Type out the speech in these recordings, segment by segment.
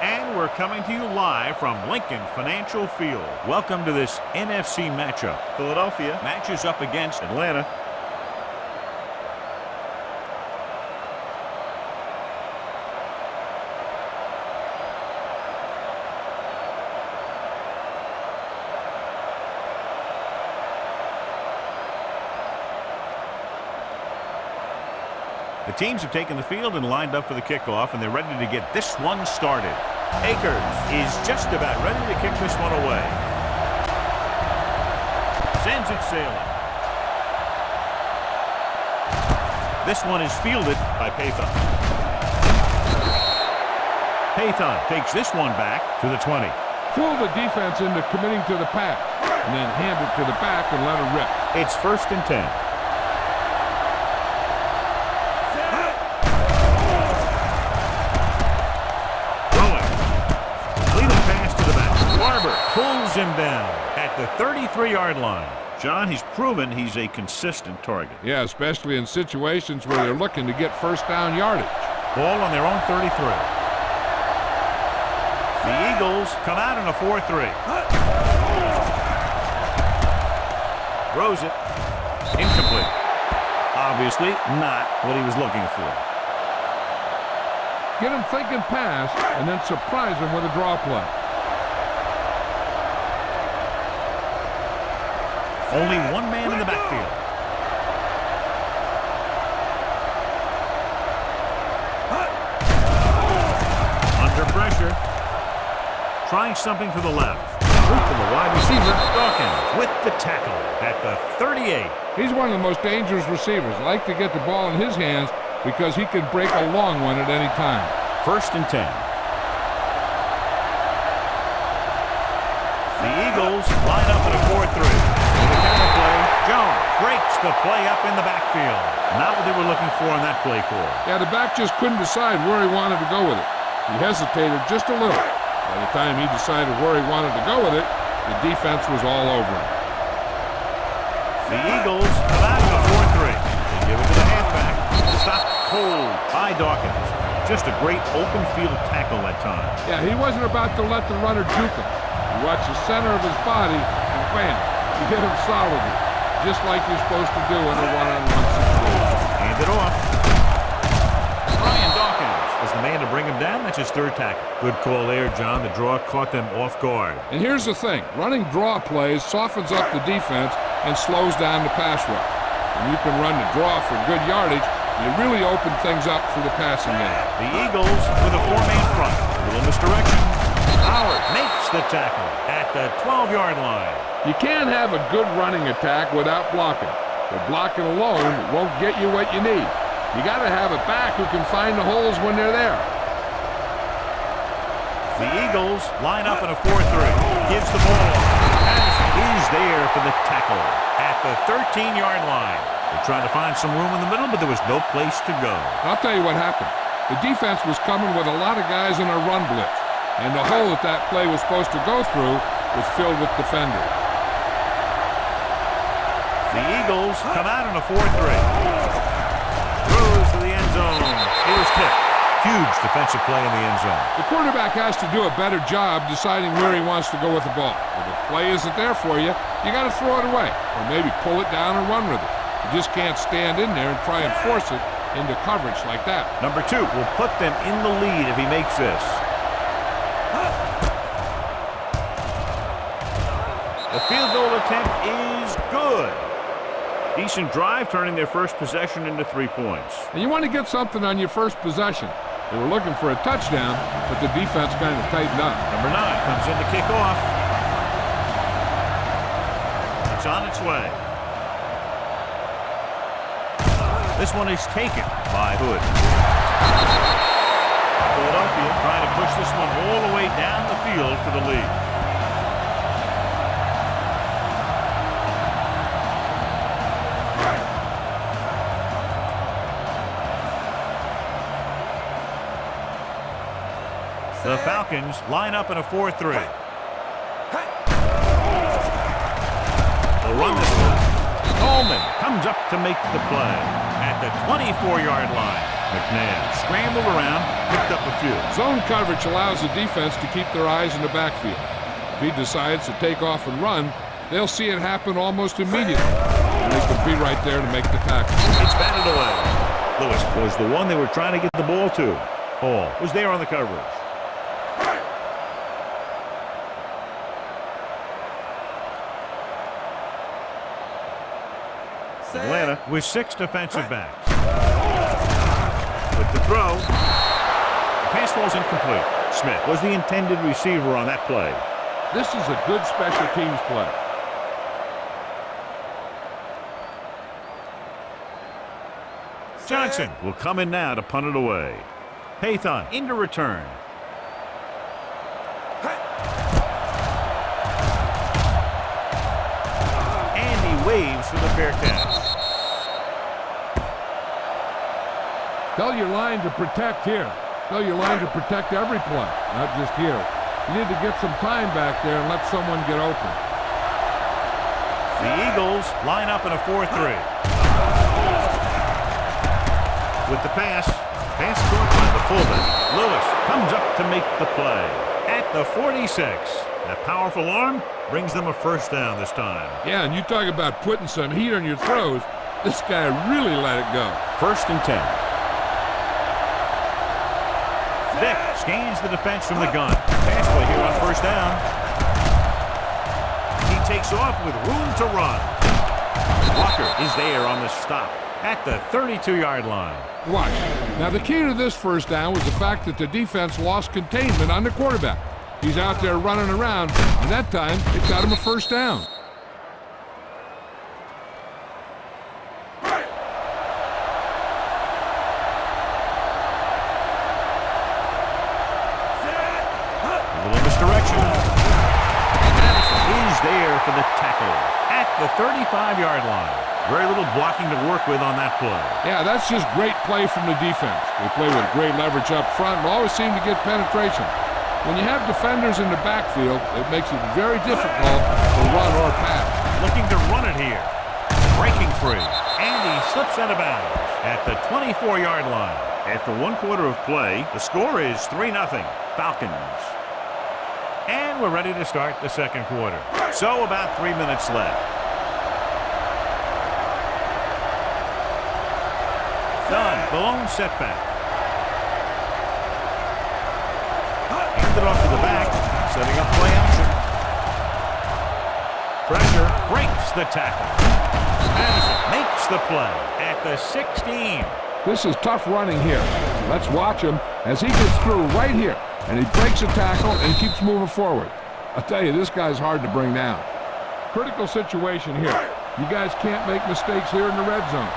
And we're coming to you live from Lincoln Financial Field. Welcome to this NFC matchup. Philadelphia matches up against Atlanta. The teams have taken the field and lined up for the kickoff, and they're ready to get this one started. Akers is just about ready to kick this one away. Sends it sailing. This one is fielded by Pathon. Pathon takes this one back to the 20. Fool the defense into committing to the pass, and then hand it to the back and let it rip. It's 1st and 10. Pulls him down at the 33-yard line. John, he's proven he's a consistent target. Yeah, especially in situations where they're looking to get first down yardage. Ball on their own 33. The Eagles come out in a 4-3. Throws it. Incomplete. Obviously not what he was looking for. Get him thinking pass and then surprise him with a draw play. Only one man in the backfield. Under pressure. Trying something to the left. Root to the wide receiver. Dawkins with the tackle at the 38. He's one of the most dangerous receivers. Like to get the ball in his hands because he can break a long one at any time. 1st and 10. The Eagles line up in a 4-3. The counter play, Jones breaks the play up in the backfield. Not what they were looking for on that play call. Yeah, the back just couldn't decide where he wanted to go with it. He hesitated just a little. By the time he decided where he wanted to go with it, the defense was all over him. The Eagles come out in a 4-3. They give it to the halfback. Stopped cold by Dawkins. Just a great open field tackle that time. Yeah, he wasn't about to let the runner juke him. He watched the center of his body and bam. You hit him solidly, just like you're supposed to do in a one-on-one situation. Hand it off. Brian Dawkins is the man to bring him down. That's his 3rd tackle. Good call there, John. The draw caught them off guard. And here's the thing. Running draw plays softens up the defense and slows down the pass rush. When you can run the draw for good yardage, you really open things up for the passing game. The Eagles with a 4-man front. A little misdirection. Howard makes the tackle at the 12-yard line. You can't have a good running attack without blocking. But blocking alone won't get you what you need. You got to have a back who can find the holes when they're there. The Eagles line up in a 4-3. Gives the ball off. Patterson is there for the tackle at the 13-yard line. They're trying to find some room in the middle, but there was no place to go. I'll tell you what happened. The defense was coming with a lot of guys in a run blitz. And the hole that play was supposed to go through was filled with defenders. The Eagles come out in a 4-3. Throws to the end zone. It was tipped. Huge defensive play in the end zone. The quarterback has to do a better job deciding where he wants to go with the ball. If the play isn't there for you, you got to throw it away. Or maybe pull it down and run with it. You just can't stand in there and try and force it into coverage like that. Number 2 will put them in the lead if he makes this. The field goal attempt is good. Decent drive, turning their first possession into 3 points. And you want to get something on your first possession. They were looking for a touchdown, but the defense kind of tightened up. Number 9 comes in to kick off. It's on its way. This one is taken by Hood. Philadelphia trying to push this one all the way down the field for the lead. The Falcons line up in a 4-3. They'll run this one. Coleman comes up to make the play at the 24-yard line. McNabb scrambled around, picked up a few. Zone coverage allows the defense to keep their eyes in the backfield. If he decides to take off and run, they'll see it happen almost immediately. And they can be right there to make the tackle. It's batted away. Lewis was the one they were trying to get the ball to. Hall was there on the coverage. Atlanta with 6 defensive backs. With the throw. The pass ball's incomplete. Smith was the intended receiver on that play. This is a good special teams play. Johnson will come in now to punt it away. Pathon into return. And he waves for the fair catch. Tell your line to protect here. Tell your line to protect every play, not just here. You need to get some time back there and let someone get open. The Eagles line up in a 4-3. With the pass caught by the fullback. Lewis comes up to make the play. At the 46. That powerful arm brings them a first down this time. Yeah, and you talk about putting some heat on your throws. This guy really let it go. 1st and 10. Vick scans the defense from the gun. Pass play here on 1st down. He takes off with room to run. Walker is there on the stop at the 32-yard line. Watch. Now, the key to this 1st down was the fact that the defense lost containment on the quarterback. He's out there running around, and that time it got him a 1st down. A little misdirection. Madison is there for the tackle at the 35-yard line. Very little blocking to work with on that play. Yeah, that's just great play from the defense. They play with great leverage up front and always seem to get penetration. When you have defenders in the backfield, it makes it very difficult to run or pass. Looking to run it here. Breaking free. And he slips out of bounds at the 24-yard line. After 1 quarter of play, the score is 3-0. Falcons. And we're ready to start the 2nd quarter. So about 3 minutes left. Done. The lone setback. Handed off to the back. Setting up play action. Pressure breaks the tackle. Madison makes the play at the 16. This is tough running here. Let's watch him as he gets through right here. And he breaks a tackle and keeps moving forward. I'll tell you, this guy's hard to bring down. Critical situation here. You guys can't make mistakes here in the red zone.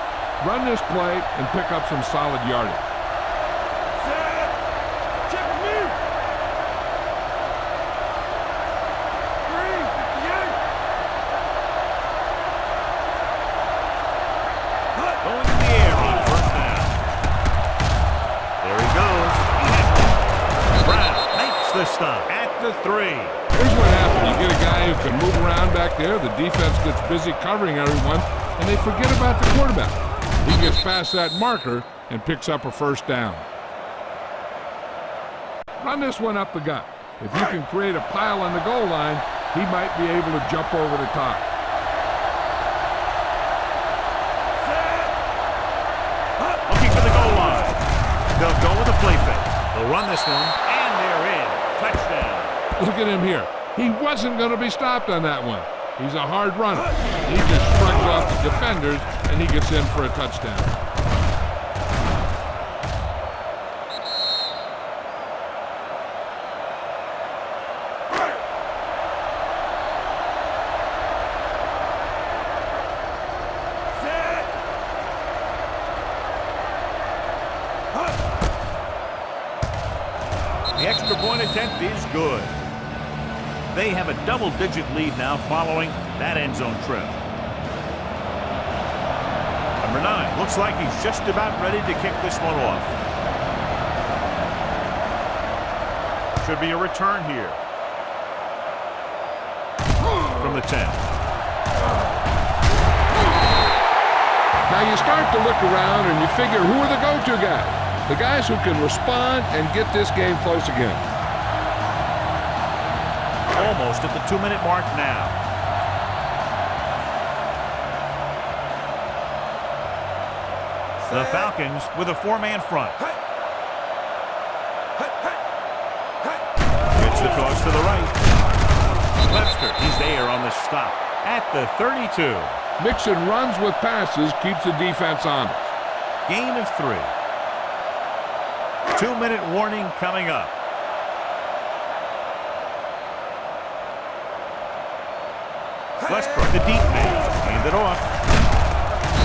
Run this play and pick up some solid yardage. Going in the air on 1st down. There he goes. Brown makes the stop at the 3. Here's what happens. You get a guy who can move around back there. The defense gets busy covering everyone, and they forget about the quarterback. He gets past that marker and picks up a 1st down. Run this one up the gut. If you can create a pile on the goal line, he might be able to jump over the top. Looking for the goal line. They'll go with a play fake. They'll run this one, and they're in. Touchdown. Look at him here. He wasn't going to be stopped on that one. He's a hard runner. He just shrugs off the defenders, and he gets in for a touchdown. The extra point attempt is good. They have a double-digit lead now following that end zone trip. Number 9 looks like he's just about ready to kick this one off. Should be a return here. From the 10. Now you start to look around and you figure, who are the go-to guys? The guys who can respond and get this game close again. Almost at the 2-minute mark now. The Falcons with a 4-man front. Gets the toss to the right. Webster, he's there on the stop at the 32. Mixing runs with passes keeps the defense honest. Gain of 3. 2-minute warning coming up. Westbrook, the deep man, hand it off.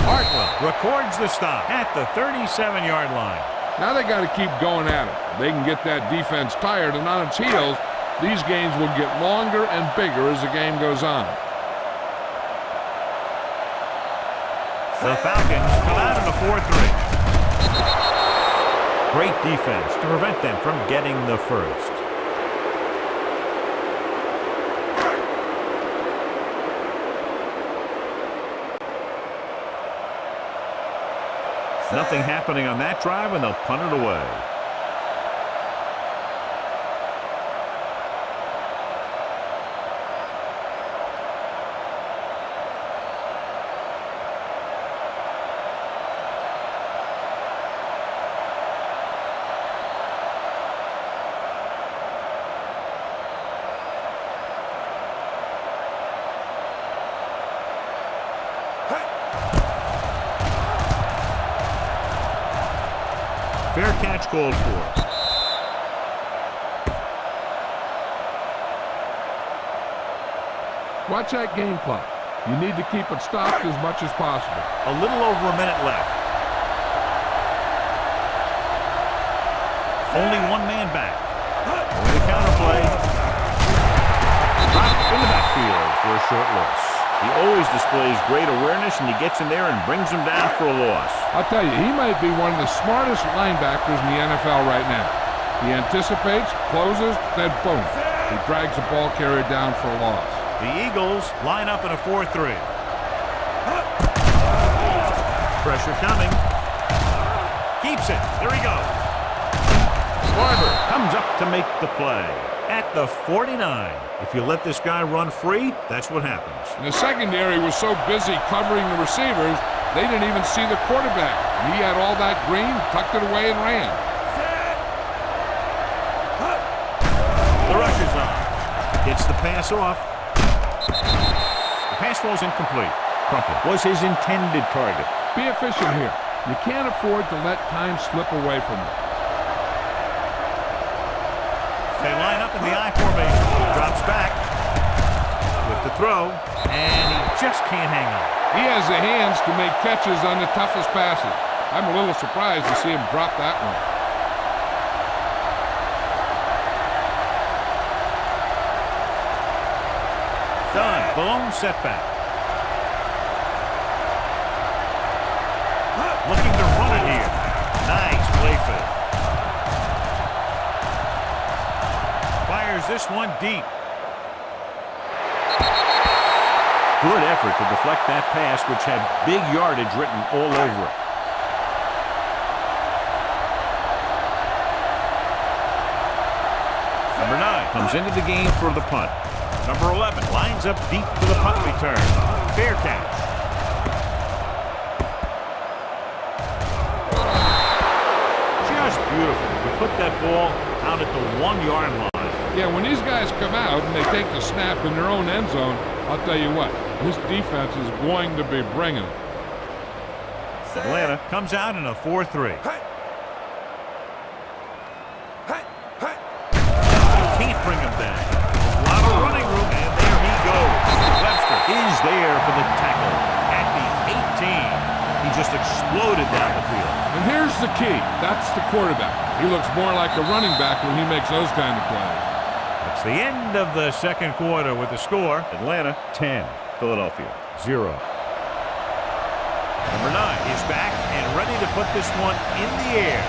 Hartwell records the stop at the 37-yard line. Now they got to keep going at it. They can get that defense tired and on its heels. These games will get longer and bigger as the game goes on. The Falcons come out in a 4-3. Great defense to prevent them from getting the first. Nothing happening on that drive, and they'll punt it away. Fair catch called for. Watch that game clock. You need to keep it stopped as much as possible. A little over a minute left. Only one man back. Only the counterplay. Dropped in the backfield for a short loss. He always displays great awareness, and he gets in there and brings him down for a loss. I'll tell you, he might be one of the smartest linebackers in the NFL right now. He anticipates, closes, then boom. He drags the ball carrier down for a loss. The Eagles line up in a 4-3. Pressure coming. Keeps it. There he goes. Barber comes up to make the play at the 49. If you let this guy run free, that's what happens. And the secondary was so busy covering the receivers, they didn't even see the quarterback. He had all that green, tucked it away, and ran. The rush is on. Gets the pass off. The pass falls incomplete. Crumpler was his intended target. Be efficient here. You can't afford to let time slip away from you. They line up in the I formation. Drops back with the throw, and he just can't hang on. He has the hands to make catches on the toughest passes. I'm a little surprised to see him drop that one. Done. The lone setback. Looking to run it here. Nice play fake. Fires this one deep. Good effort to deflect that pass, which had big yardage written all over it. Number 9 comes into the game for the punt. Number 11 lines up deep for the punt return. Fair catch. Just beautiful. We put that ball out at the 1-yard line. Yeah, when these guys come out and they take the snap in their own end zone, I'll tell you what, this defense is going to be bringing it. Atlanta comes out in a 4-3. Can't bring him down. A lot of running room, and there he goes. Webster is there for the tackle at the 18. He just exploded down the field. And here's the key. That's the quarterback. He looks more like a running back when he makes those kind of plays. It's the end of the second quarter with the score. Atlanta 10, Philadelphia 0. Number 9 is back and ready to put this one in the air.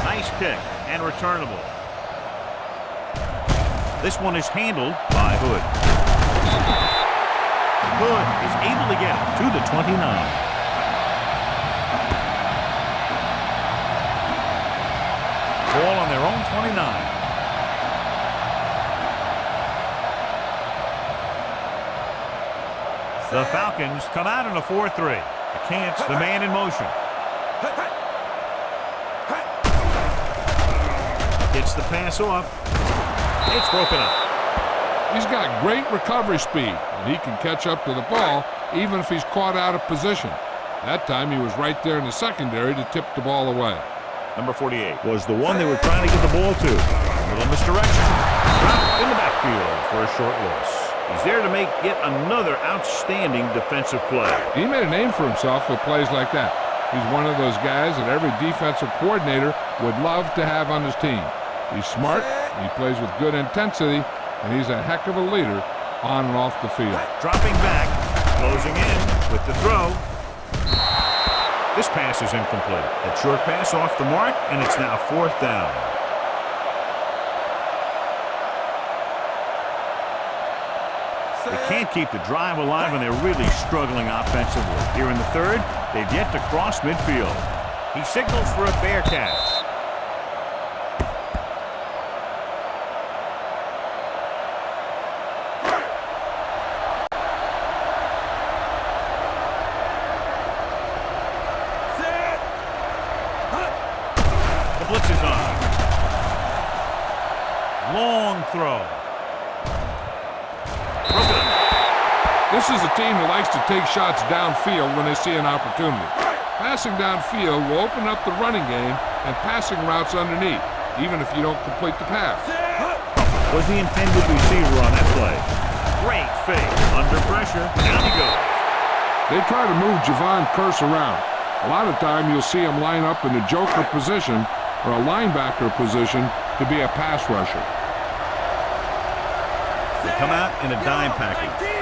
Nice kick and returnable. This one is handled by Hood. Hood is able to get it to the 29. 3rd and 9. The Falcons come out in a 4-3. Kant's the man in motion. Gets the pass off. It's broken up. He's got great recovery speed, and he can catch up to the ball even if he's caught out of position. That time he was right there in the secondary to tip the ball away. Number 48 was the one they were trying to get the ball to. A little misdirection. Dropped in the backfield for a short loss. He's there to make yet another outstanding defensive play. He made a name for himself with plays like that. He's one of those guys that every defensive coordinator would love to have on his team. He's smart, he plays with good intensity, and he's a heck of a leader on and off the field. Dropping back, closing in with the throw. This pass is incomplete. A short pass off the mark, and it's now 4th down. They can't keep the drive alive, and they're really struggling offensively. Here in the 3rd, they've yet to cross midfield. He signals for a fair catch. The blitz is on. Long throw. This is a team that likes to take shots downfield when they see an opportunity. Passing downfield will open up the running game and passing routes underneath, even if you don't complete the pass. Was the intended receiver on that play. Great fake. Under pressure. Down he goes. They try to move Javon Curse around. A lot of time you'll see him line up in a joker position or a linebacker position to be a pass rusher. They come out in a dime package.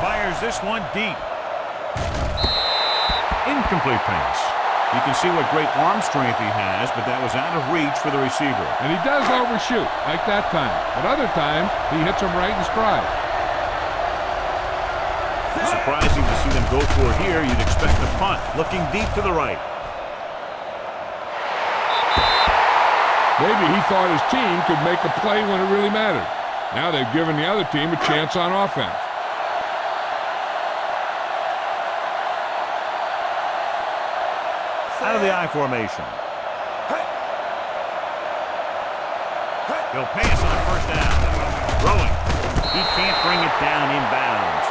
Fires this one deep. Incomplete pass. You can see what great arm strength he has, but that was out of reach for the receiver. And he does overshoot, like that time. But other times, he hits him right in stride. Surprising to see them go for it here. You'd expect a punt. Looking deep to the right. Maybe he thought his team could make a play when it really mattered. Now they've given the other team a chance on offense. Out of the I formation. He'll pass on 1st down. Throwing. He can't bring it down inbounds.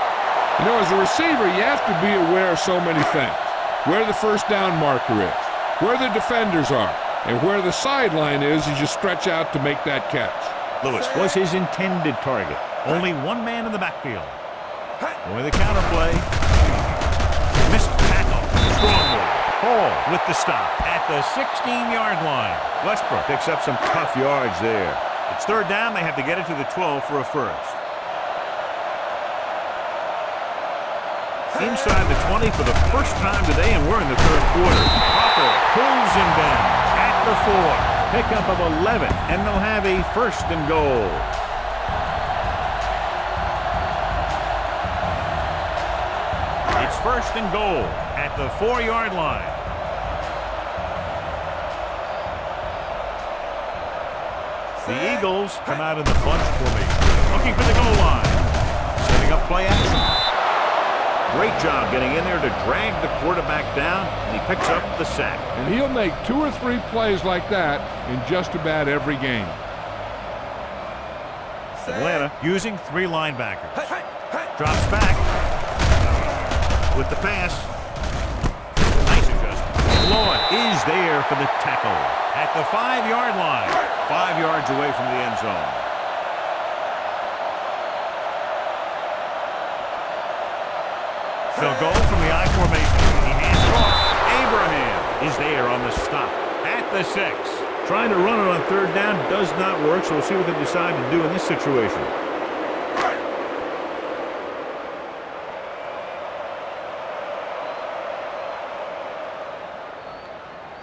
You know, as a receiver, you have to be aware of so many things. Where the 1st down marker is, where the defenders are, and where the sideline is as you stretch out to make that catch. Lewis was his intended target. Only one man in the backfield. With the counterplay. Missed tackle. Strong move. Hall with the stop at the 16-yard line. Westbrook picks up some tough yards there. It's 3rd down. They have to get it to the 12 for a first. Inside the 20 for the first time today, and we're in the 3rd quarter. Hopper pulls him down at the 4. Pickup of 11, and they'll have a 1st and goal. It's 1st and goal at the 4-yard line. The Eagles come out in the bunch formation, looking for the goal line. Setting up play action. Great job getting in there to drag the quarterback down, and he picks up the sack. And he'll make 2 or 3 plays like that in just about every game. Atlanta using 3 linebackers. Drops back with the pass. Nice adjustment. Lloyd is there for the tackle at the 5-yard line. 5 yards away from the end zone. They'll go from the I formation. He hands it off. Abraham is there on the stop at the 6. Trying to run it on 3rd down does not work, so we'll see what they decide to do in this situation.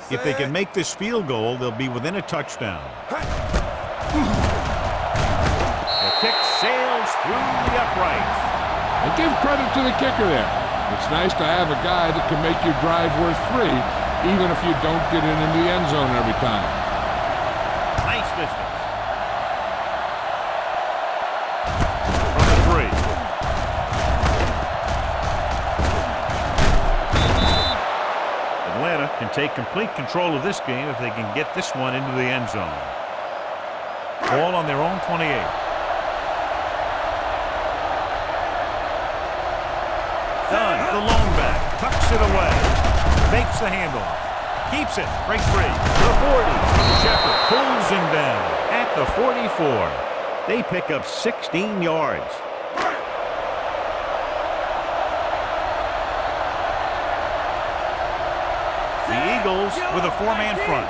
If they can make this field goal, they'll be within a touchdown. The kick sails through the uprights. And give credit to the kicker there. It's nice to have a guy that can make your drive worth 3, even if you don't get it into the end zone every time. Nice distance. From the 3. Atlanta can take complete control of this game if they can get this one into the end zone. Ball on their own 28. Dunn, the lone back, tucks it away, makes the handoff, keeps it, breaks free. The 40. Shepard pulls him down at the 44. They pick up 16 yards. The Eagles with a 4-man front.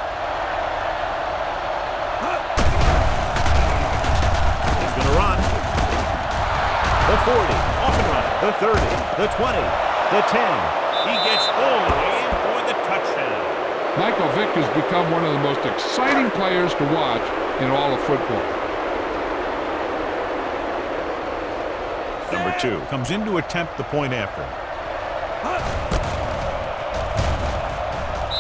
He's going to run. The 40, off and running. The 30, the 20, the 10. He gets all the way in for the touchdown. Michael Vick has become one of the most exciting players to watch in all of football. Number 2 comes in to attempt the point after.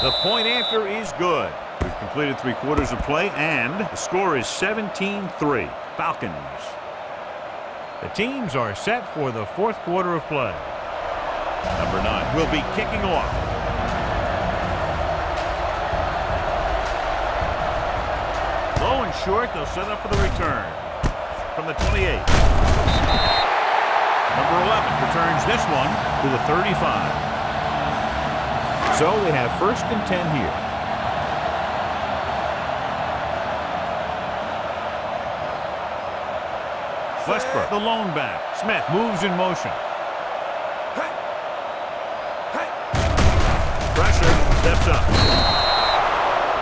The point after is good. We've completed 3 quarters of play, and the score is 17-3. Falcons. The teams are set for the 4th quarter of play. Number 9 will be kicking off. Low and short, they'll set up for the return. From the 28. Number 11 returns this one to the 35. So they have 1st and 10 here. Westbrook, the lone back. Smith moves in motion. Pressure, steps up.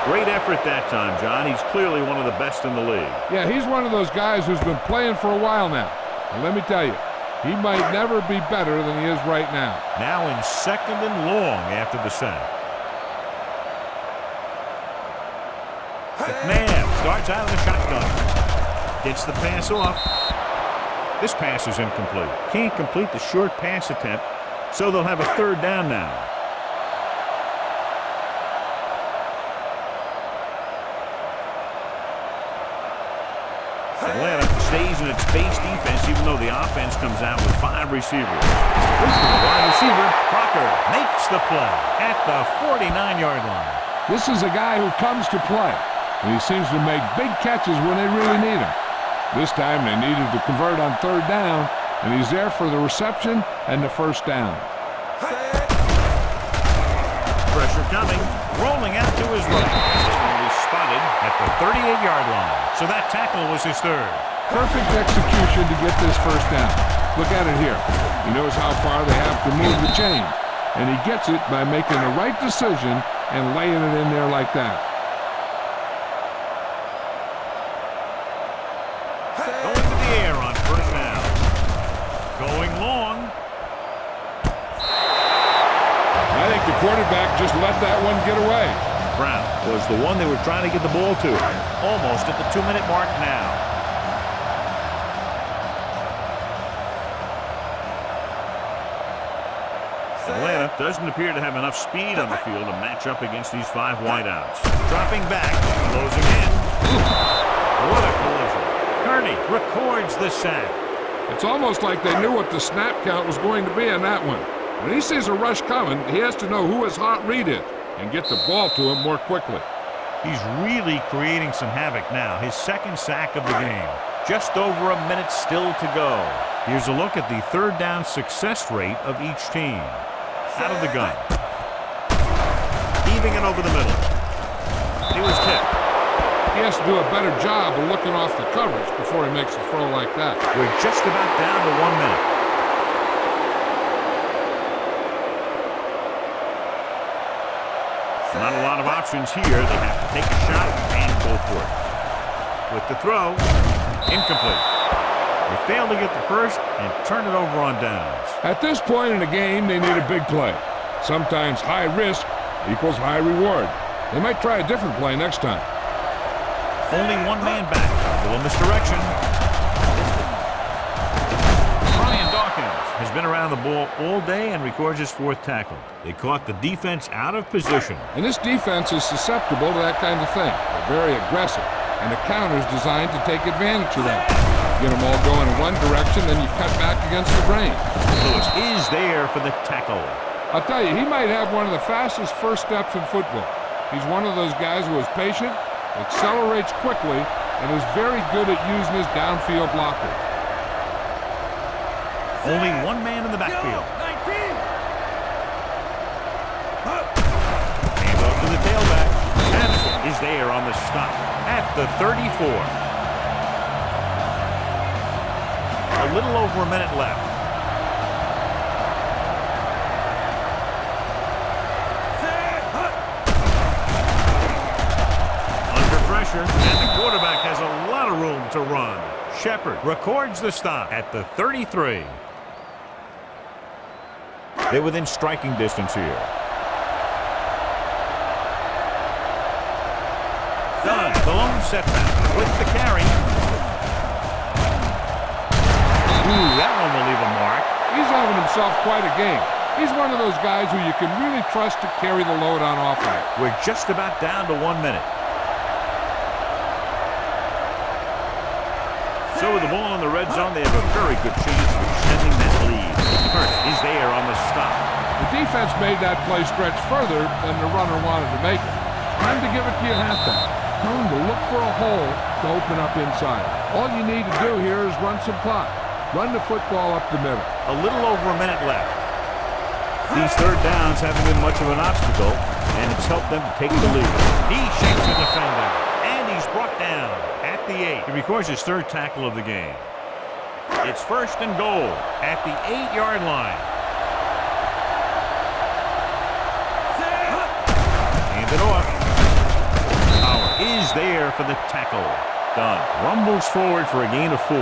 Great effort that time, John. He's clearly one of the best in the league. Yeah, he's one of those guys who's been playing for a while now. And let me tell you, he might never be better than he is right now. Now in 2nd and long after the sack. McNabb starts out of the shotgun. Gets the pass off. This pass is incomplete. Can't complete the short pass attempt, so they'll have a 3rd down now. Atlanta stays in its base defense, even though the offense comes out with 5 receivers. This is the wide receiver. Crocker makes the play at the 49-yard line. This is a guy who comes to play, and he seems to make big catches when they really need him. This time they needed to convert on 3rd down, and he's there for the reception and the 1st down. Pressure coming, rolling out to his right. This one was spotted at the 38-yard line. So that tackle was his 3rd. Perfect execution to get this 1st down. Look at it here. He knows how far they have to move the chain, and he gets it by making the right decision and laying it in there like that. Going to the air on 1st down. Going long. I think the quarterback just let that one get away. Brown was the one they were trying to get the ball to. Almost at the 2-minute mark now. Atlanta doesn't appear to have enough speed on the field to match up against these 5 wideouts. Dropping back, closing in. What a collision. Kearney records the sack. It's almost like they knew what the snap count was going to be on that one. When he sees a rush coming, he has to know who his hot read is and get the ball to him more quickly. He's really creating some havoc now. His 2nd sack of the game. Just over a minute still to go. Here's a look at the 3rd down success rate of each team. Out of the gun. Heaving it over the middle. He was tipped. He has to do a better job of looking off the coverage before he makes a throw like that. We're just about down to 1 minute. Not a lot of options here. They have to take a shot and go for it. With the throw, incomplete. They fail to get the 1st and turn it over on downs. At this point in the game, they need a big play. Sometimes high risk equals high reward. They might try a different play next time. Only 1 man back. A little misdirection. Brian Dawkins has been around the ball all day and records his 4th tackle. They caught the defense out of position. And this defense is susceptible to that kind of thing. They're very aggressive, and the counter's designed to take advantage of that. Get them all going in one direction, then you cut back against the grain. Lewis is there for the tackle. I'll tell you, he might have one of the fastest first steps in football. He's one of those guys who is patient, accelerates quickly, and is very good at using his downfield blocker. Only one man in the backfield. Hand off to the tailback. Madison is there on the stop at the 34. A little over a minute left. Under pressure, and the quarterback has a lot of room to run. Shepard records the stop at the 33. They're within striking distance here. Dunn, the lone setback with the carry. Ooh, that one will leave a mark. He's having himself quite a game. He's one of those guys who you can really trust to carry the load on offense. We're just about down to 1 minute. So with the ball in the red zone, they have a very good chance of extending that lead. Hurt is there on the stop. The defense made that play stretch further than the runner wanted to make it. Time to give it to your halfback. Tell him to look for a hole to open up inside. All you need to do here is run some clock. Run the football up the middle. A little over a minute left. These third downs haven't been much of an obstacle, and it's helped them take the lead. He shakes the defender, and he's brought down at the 8. He records his 3rd tackle of the game. It's 1st and goal at the 8-yard line. Hand it off. Power is there for the tackle. Dunn rumbles forward for a gain of 4.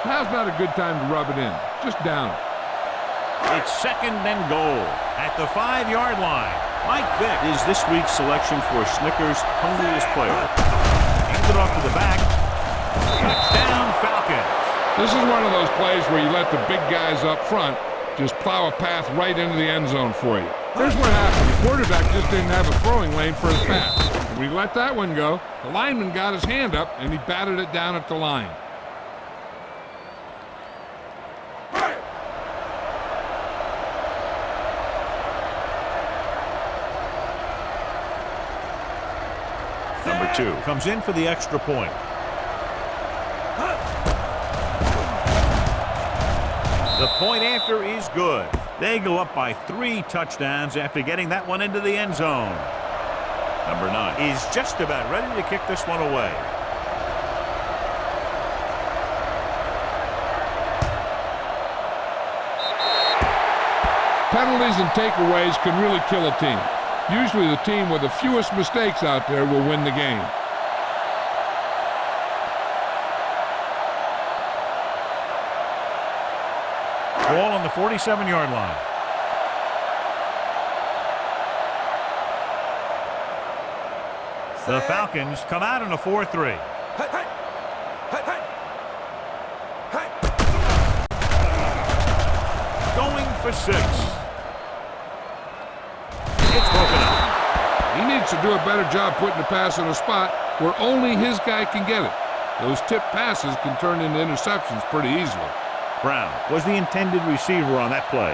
Now's not a good time to rub it in. Just down it. It's 2nd and goal at the 5-yard line. Mike Vick is this week's selection for Snickers' hungriest player. Hands it off to the back. Touchdown, Falcons. This is one of those plays where you let the big guys up front just plow a path right into the end zone for you. Here's what happened. The quarterback just didn't have a throwing lane for his pass. When he let that one go, the lineman got his hand up and he batted it down at the line. Number 2 comes in for the extra point. The point after is good. They go up by 3 touchdowns after getting that one into the end zone. Number 9 is just about ready to kick this one away. Penalties and takeaways can really kill a team. Usually the team with the fewest mistakes out there will win the game. Ball on the 47-yard line. The Falcons come out in a 4-3. Going for 6. It's broken up. He needs to do a better job putting the pass in a spot where only his guy can get it. Those tip passes can turn into interceptions pretty easily. Brown was the intended receiver on that play.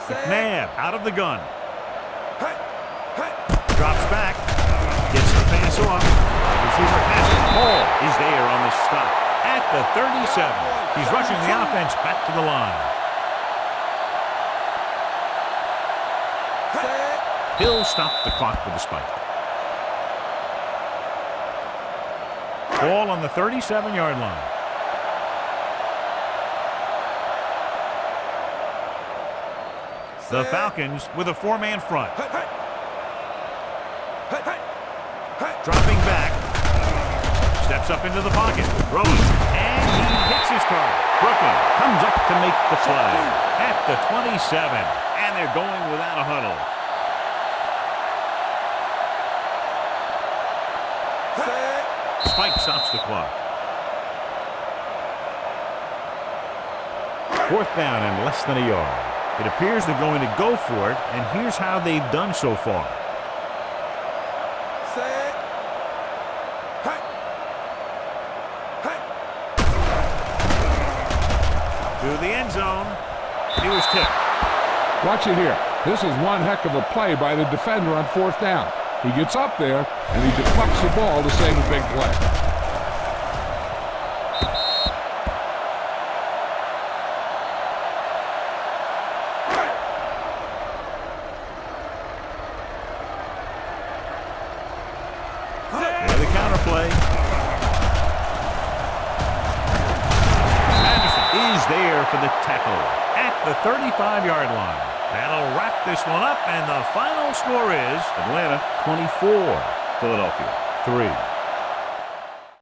McNabb out of the gun. Drops back. Gets the pass off. Receiver passes. Hall is there on the stop at the 37. He's rushing the offense back to the line. He'll stop the clock with a spike. Ball on the 37-yard line. The Falcons with a 4-man front. Dropping back. Steps up into the pocket. Throws. And he hits his target. Brooklyn comes up to make the play at the 27. And they're going without a huddle. Spike stops the clock. 4th down and less than a yard. It appears they're going to go for it, and here's how they've done so far. To the end zone. He was tipped. Watch it here. This is one heck of a play by the defender on 4th down. He gets up there, and he deflects the ball to save a big play. The counter play. Anderson is there for the tackle at the 35-yard line. That'll wrap this one up, and the final score is Atlanta 24, Philadelphia 3.